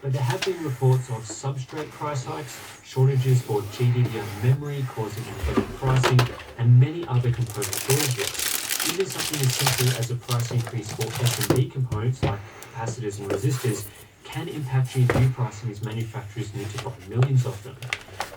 but there have been reports of substrate price hikes, shortages for GDDR memory causing inflated pricing, and many other component shortages. Even something as simple as a price increase for S&D components like capacitors and resistors can impact GPU pricing as manufacturers need to buy millions of them.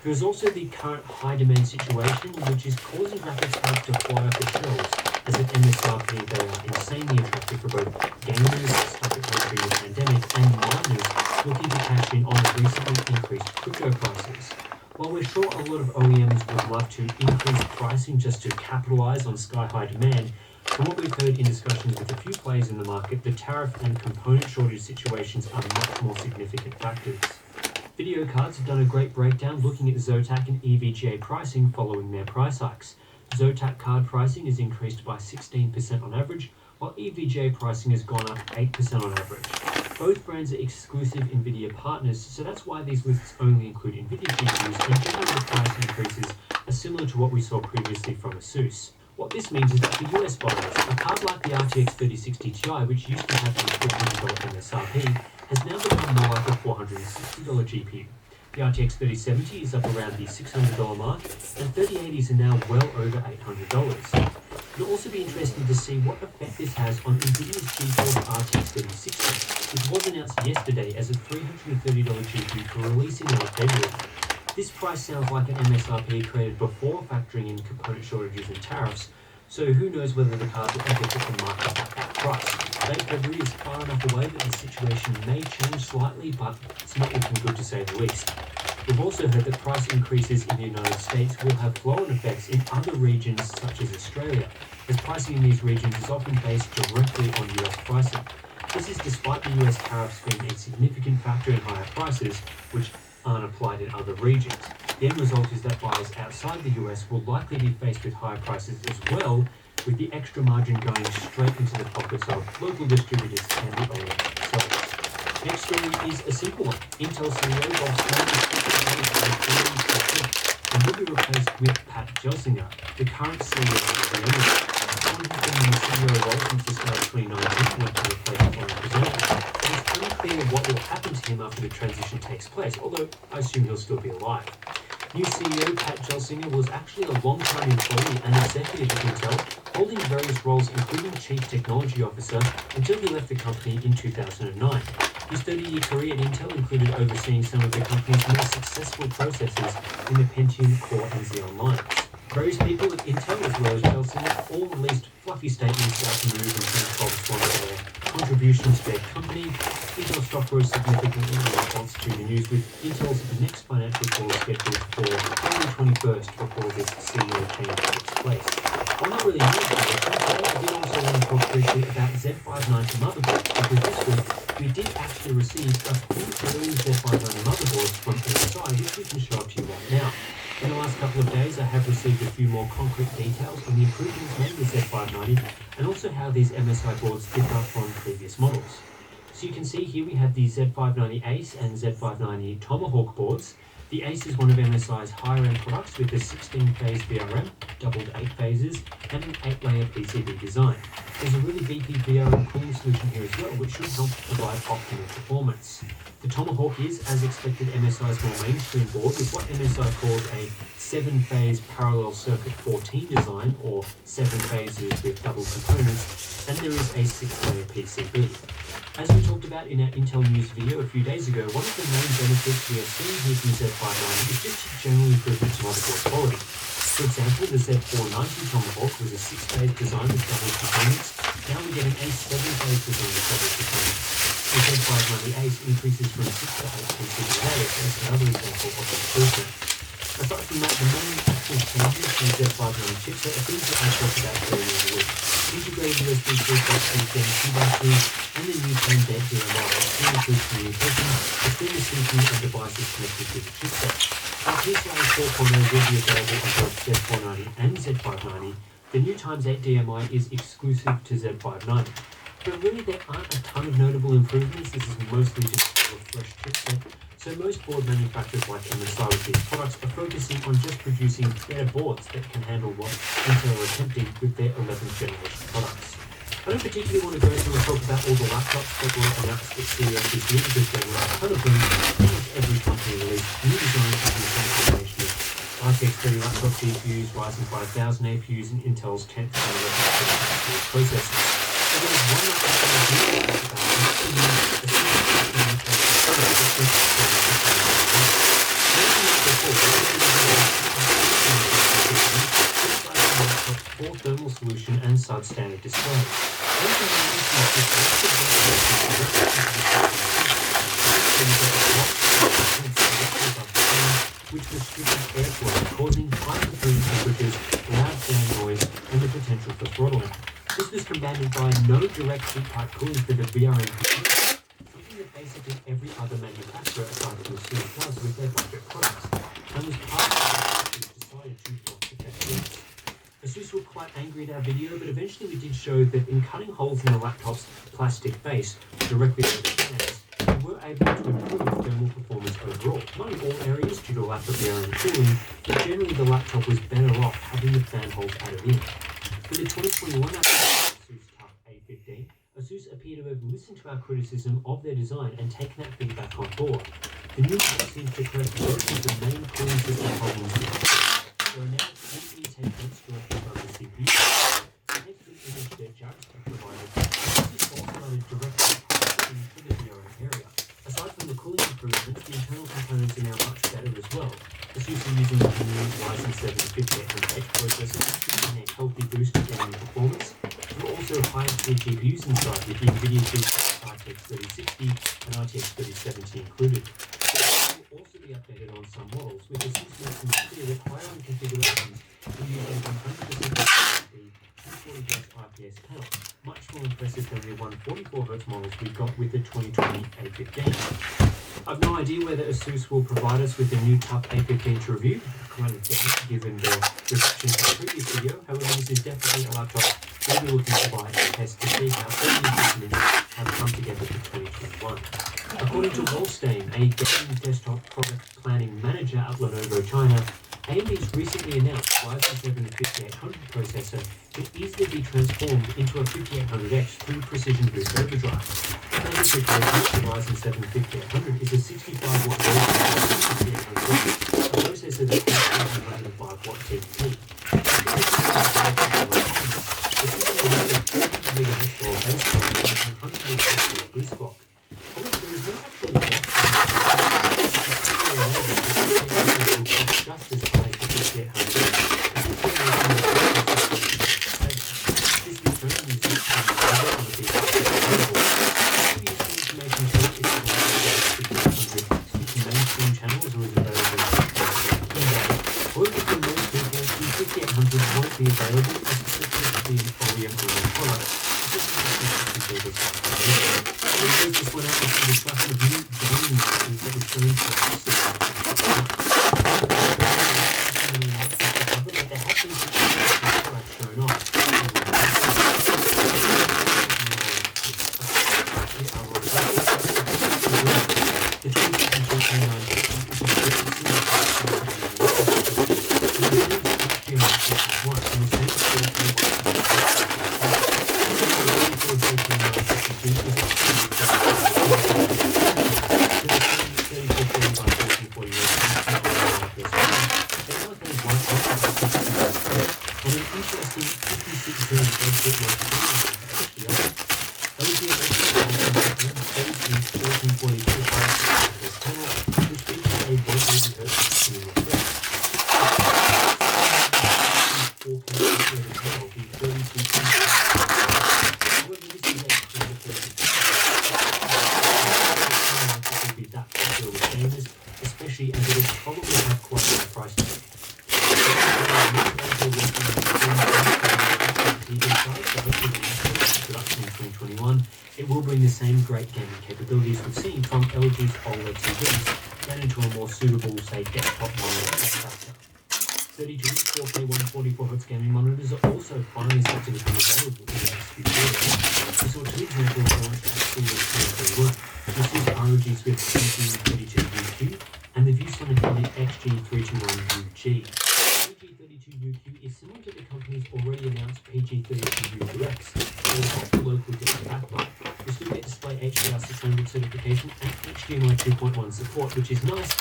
There is also the current high demand situation, which is causing graphics cards to fly off the shelves, as at MSRP they are insanely attractive for both gamers stuck at home during the pandemic and miners looking to cash in on recently increased crypto prices. While we're sure a lot of OEMs would love to increase pricing just to capitalize on sky-high demand, from what we've heard in discussions with a few players in the market, the tariff and component shortage situations are much more significant factors. Video cards have done a great breakdown looking at Zotac and EVGA pricing following their price hikes. Zotac card pricing has increased by 16% on average, while EVGA pricing has gone up 8% on average. Both brands are exclusive NVIDIA partners, so that's why these lists only include NVIDIA GPUs, and generally the price increases are similar to what we saw previously from ASUS. What this means is that for US buyers, a card like the RTX 3060 Ti, which used to have a $400 MSRP, has now become more like a $460 GPU. The RTX 3070 is up around the $600 mark, and 3080s are now well over $800. It'll also be interesting to see what effect this has on NVIDIA's GeForce RTX 3060, which was announced yesterday as a $330 GPU for release in late February. This price sounds like an MSRP created before factoring in component shortages and tariffs, so who knows whether the cards will ever hit the market at that price. Late February is far enough away that the situation may change slightly, but it's not looking good to say the least. We've also heard that price increases in the United States will have flow-on effects in other regions such as Australia, as pricing in these regions is often based directly on US pricing. This is despite the US tariffs being a significant factor in higher prices, which aren't applied in other regions. The end result is that buyers outside the US will likely be faced with higher prices as well, with the extra margin going straight into the pockets of local distributors and the OEMs themselves. Next story is a simple one. Intel CEO Bob Swan and will be replaced with Pat Gelsinger, the current CEO of Intel. Swan has been in the CEO role since the start of 2019 when he replaced foreign representative. It's unclear what will happen to him after the transition takes place, although I assume he'll still be alive. New CEO Pat Gelsinger was actually a long-time employee and executive at Intel, holding various roles including Chief Technology Officer until he left the company in 2009. His 30-year career at Intel included overseeing some of the company's most successful processors in the Pentium, Core, and Xeon lines. Various people at Intel, as well as Gelsinger, all released fluffy statements about the move and thanked Bob Swan for their contributions to their company. Intel stock rose significantly in response to the news, with Intel's next financial call scheduled for February 21st before this CEO change takes place. While not really news today, I did also want to talk briefly about Z590 motherboards, because this week we did actually receive a few early Z590 motherboards from MSI, which we can show up to you right now. In the last couple of days, I have received a few more concrete details on the improvements made with Z590 and also how these MSI boards differ from previous models. So you can see here we have the Z590 Ace and Z590 Tomahawk boards. The Ace is one of MSI's higher-end products with a 16-phase VRM, doubled 8 phases, and an 8-layer PCB design. There's a really beefy VRM cooling solution here as well, which should help provide optimal performance. The Tomahawk is, as expected, MSI's more mainstream board with what MSI calls a 7-phase parallel circuit 14 design, or 7 phases with double components, and there is a 6-layer PCB. As we talked about in our Intel News video a few days ago, one of the main benefits we are seeing here from Z590 is just general improvement to motherboard quality. For example, the Z490 Tomahawk was a 6-phase design with double components. Now we're getting a 7-phase design with double components. The Z590 Ace increases from 6 to 8 PCB layers as another example of improvement. Aside from that, the main actual changes to the Z590 chipset are things that I talked about earlier in the week. Integrated USB 3.2 Gen 2x2 and the new 10-bed DMI to improve communication between the CPU and devices connected to the chipset. Our PCIe 4.0 will be available on both Z490 and Z590. The new x8 DMI is exclusive to Z590. But really there aren't a ton of notable improvements. This is mostly just a refreshed chipset. So most board manufacturers like MSI with these products are focusing on just producing better boards that can handle what Intel are attempting with their 11th generation products. I don't particularly want to go through and talk about all the laptops that were announced at CES this year because there were a ton of them. Pretty much every company released new designs using some combination of RTX 30 laptop GPUs, Ryzen 5000 APUs, and Intel's 10th generation processors. So there was one laptop that I really like about, full thermal solution and substandard display. Which restricted airflow, causing high cooling temperatures, loud fan noise, and the potential for throttling. This was combated by no direct heat pipe cooling for the VRM components, something that basically every other manufacturer aside from ASUS does with their budget products, and was part of the decided to not protect this. ASUS were quite angry at our video, but eventually we did show that in cutting holes in the laptop's plastic base directly over the fans, we were able to improve thermal performance overall. Not in all areas due to lack of VRM cooling, but generally the laptop was better off having the fan holes added in. For the 2021 ASUS TUF A15, ASUS appear to have listened to our criticism of their design and taken that feedback on board. The new model seems to correct both of the main cooling system problems. There are now completely tape vents directly above the CPU. The next image that Jarrett provided, ASUS also added direct cooling for the VRM area. Aside from the cooling improvements, the internal components are now much better as well. ASUS are using the new Ryzen 7 5800X processor, giving a healthy boost in gaming performance. There are also higher-tier GPUs inside with the NVIDIA GeForce RTX 3060 and RTX 3070 included. It will also be updated on some models, with ASUS making clear that higher-end configurations will use a 100% HDD 240Hz IPS panel, much more impressive than the 144Hz models we got with the 2020 A15. I've no idea whether ASUS will provide us with a new TUF A15 to review. I kind of doubt given the reception to the previous video. However, this is definitely a laptop we'll be looking to buy and test to see how all the improvements have come together for 2021. According to Wallstein, a gaming desktop product planning manager at Lenovo China, AMD's recently announced Ryzen 7 5800 processor can easily be transformed into a 5800X through Precision Boost Overdrive. The Ryzen 7 5800 is a 65-watt version of the 5800, a processor that has 705-watt TDP. The 5800 MHz or base and 180 boost clock. However, there is no actual clock. Just as high as the 5800. Be available as specifically an OEM product. We just went out with a discussion of new gaming models that was going to there have been some products shown off. The 2029 especially as it will probably have quite a high price tag. Production in 2021, it will bring the same great gaming capabilities we've seen from LG's OLED TVs down into a more suitable, say, desktop monitor factor. 32-inch 4K 144Hz gaming monitors are also finally set to become available in the next few quarters. We saw two examples launched at CES 2021. This is ROG's with PG32UQ and the ViewSonic Elite XG321UG. PG32UQ is similar to the company's already announced PG32UQX, 2.1 support, which is nice.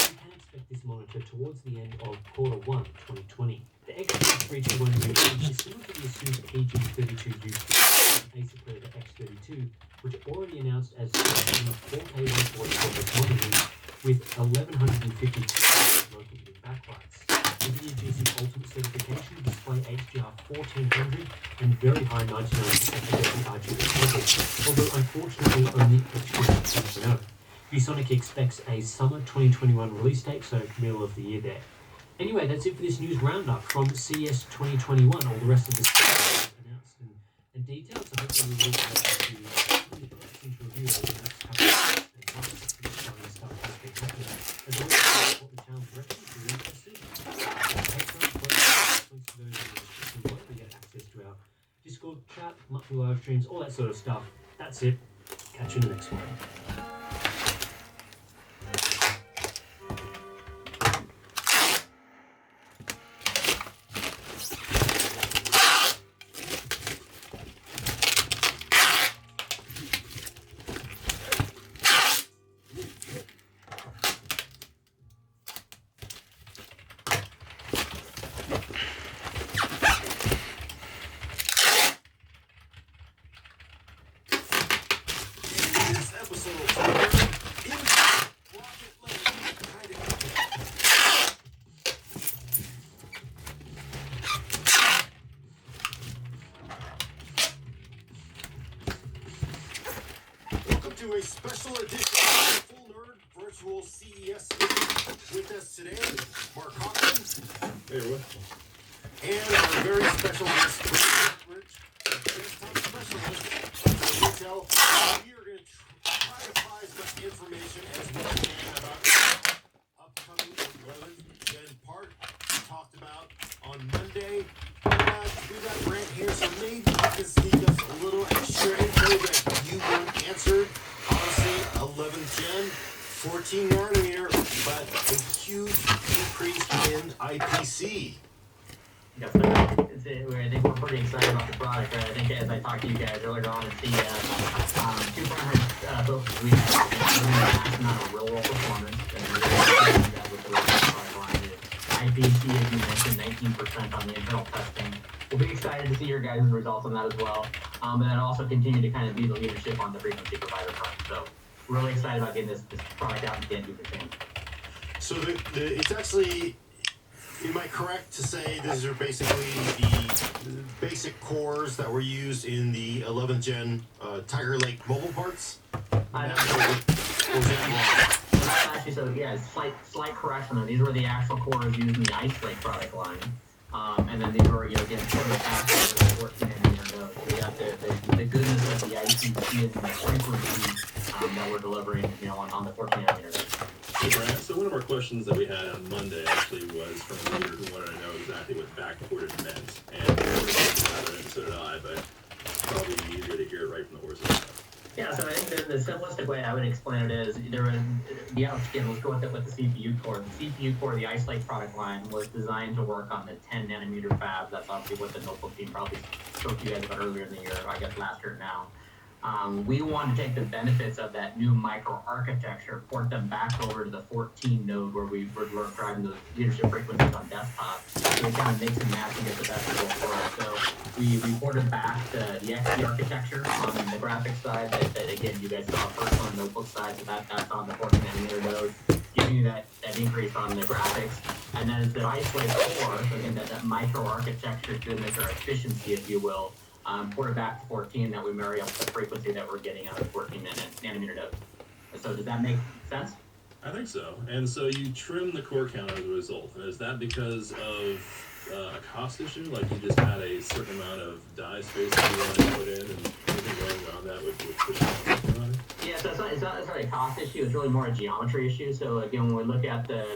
You can expect this monitor towards the end of Q1 2020. The X321 unit is similar to the ASUS PG32 UC Acer Predator X32, which already announced as 4K 144 monitors with 1152 local video backlights. NVIDIA GC Ultimate certification, display HDR 1400, and very high 99% RGB coverage, although unfortunately only HDR 2.0. ViewSonic expects a summer 2021 release date, so middle of the year there. Anyway, that's it for this news roundup from CES 2021. All the rest of the stuff announced and detailed, so hopefully we will be able to review over the next couple of months and months. Exciting stuff has been happening. As always, what the channel's recommend if you're interested. Links to those in the description below. We get access to our Discord chat, monthly live streams, all that sort of stuff. That's it. Catch you in the next one. To a special edition of Full Nerd Virtual CES with us today, Mark Hawkins. Hey, what? And our very special guest, Rich, desktop specialist for retail. We are going to try to provide as much information as we can about upcoming 11th Gen part we talked about on Monday. We got Grant here, so maybe you can sneak us a little extra info that you weren't answered. Honestly, 11th gen, 14 nanometer, but a huge increase in IPC. Yes, I think we're pretty excited about the product, right? I think as I talked to you guys earlier on at CES, two primary focuses we have is the max amount of real-world performance, and we're really doing that with the rest of the product line. IPC, as you mentioned, 19% on the internal testing. We'll be excited to see your guys' results on that as well. And then also continue to kind of be the leadership on the frequency provider front. So we're really excited about getting this product out and getting to the same. So it's actually, am I correct to say these are basically the basic cores that were used in the 11th gen Tiger Lake mobile parts? Actually, so yeah, slight correction though. These were the actual cores used in the Ice Lake product line. And then these were, again, sort of after the 14 nanometer node. So we got the goodness of the IPC and the frequency that we're delivering, on the 14 nanometer node. Hey, Brad, so one of our questions that we had on Monday actually was from a reader who wanted to know exactly what backported meant. And so did I, but it's probably easier to hear it right from the horse's mouth. Yeah, so I think the simplistic way I would explain it is again, let's go with the CPU core. The CPU core of the Ice Lake product line was designed to work on the 10 nanometer fab. That's obviously what the notebook team probably spoke to you guys about earlier in the year, I guess last year now. We want to take the benefits of that new microarchitecture, port them back over to the 14 node where we're driving the leadership frequencies on desktop. So it kind of makes and match and get the best of both worlds. So we ported back the XP architecture on the graphics side that again, you guys saw first on the notebook side, so that's on the 14 nanometer node, giving you that increase on the graphics. And then the Ice Lake core, so again, that microarchitecture goodness or efficiency, if you will, ported back to 14 that we marry up the frequency that we're getting out of the 14 nanometer node. So does that make sense? I think so. And so you trim the core count as a result. And is that because of a cost issue? Like you just had a certain amount of die space that you wanted to put in and anything going beyond that would push costs on it? Yeah, so it's not necessarily a cost issue. It's really more a geometry issue. So again, when we look at the